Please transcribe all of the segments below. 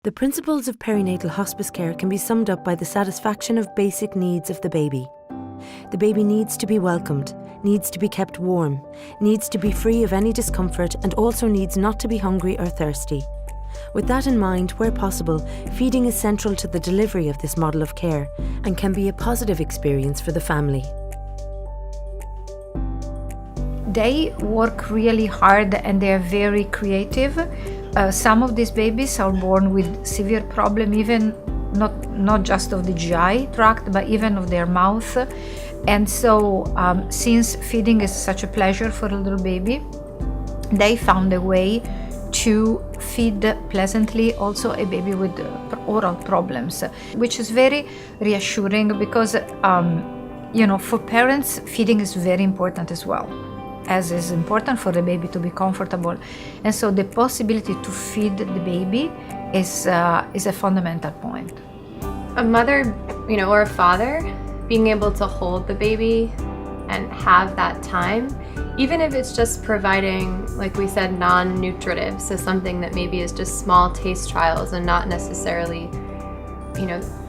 The principles of perinatal hospice care can be summed up by the satisfaction of basic needs of the baby. The baby needs to be welcomed, needs to be kept warm, needs to be free of any discomfort, and also needs not to be hungry or thirsty. With that in mind, where possible, feeding is central to the delivery of this model of care and can be a positive experience for the family. They work really hard and they are very creative. Some of these babies are born with severe problem, even not just of the GI tract, but even of their mouth. And so since feeding is such a pleasure for a little baby, they found a way to feed pleasantly also a baby with oral problems, which is very reassuring because, for parents, feeding is very important as well, as is important for the baby to be comfortable. And so the possibility to feed the baby is a fundamental point. A mother, or a father, being able to hold the baby and have that time, even if it's just providing, like we said, non-nutritive, so something that maybe is just small taste trials and not necessarily,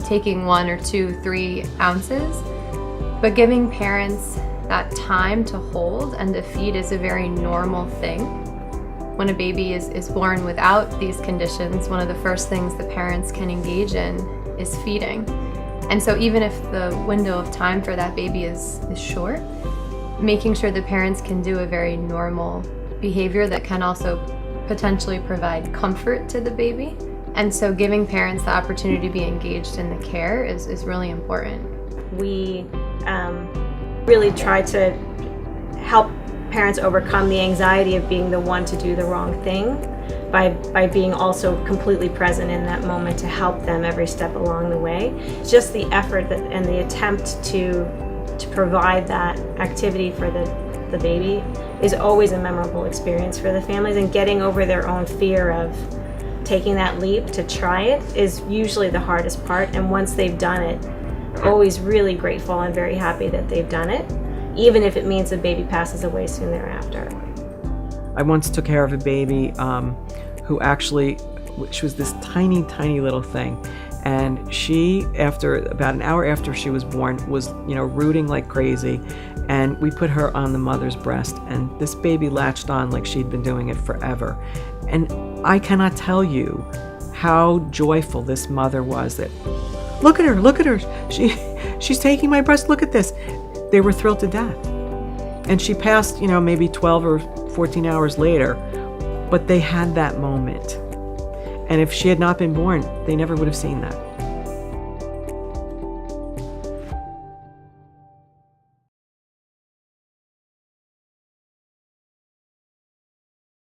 taking 1 or 2, 3 ounces, but giving parents that time to hold and to feed is a very normal thing. When a baby is born without these conditions, one of the first things the parents can engage in is feeding. And so even if the window of time for that baby is short, making sure the parents can do a very normal behavior that can also potentially provide comfort to the baby. And so giving parents the opportunity to be engaged in the care is really important. We really try to help parents overcome the anxiety of being the one to do the wrong thing by being also completely present in that moment to help them every step along the way. Just the effort and the attempt to provide that activity for the baby is always a memorable experience for the families, and getting over their own fear of taking that leap to try it is usually the hardest part. And once they've done it, always really grateful and very happy that they've done it, even if it means the baby passes away soon thereafter. I once took care of a baby who actually, she was this tiny, tiny little thing. And she, after about an hour after she was born, was, rooting like crazy. And we put her on the mother's breast, and this baby latched on like she'd been doing it forever. And I cannot tell you how joyful this mother was that, look at her, she's taking my breast, look at this. They were thrilled to death. And she passed, maybe 12 or 14 hours later, but they had that moment. And if she had not been born, they never would have seen that.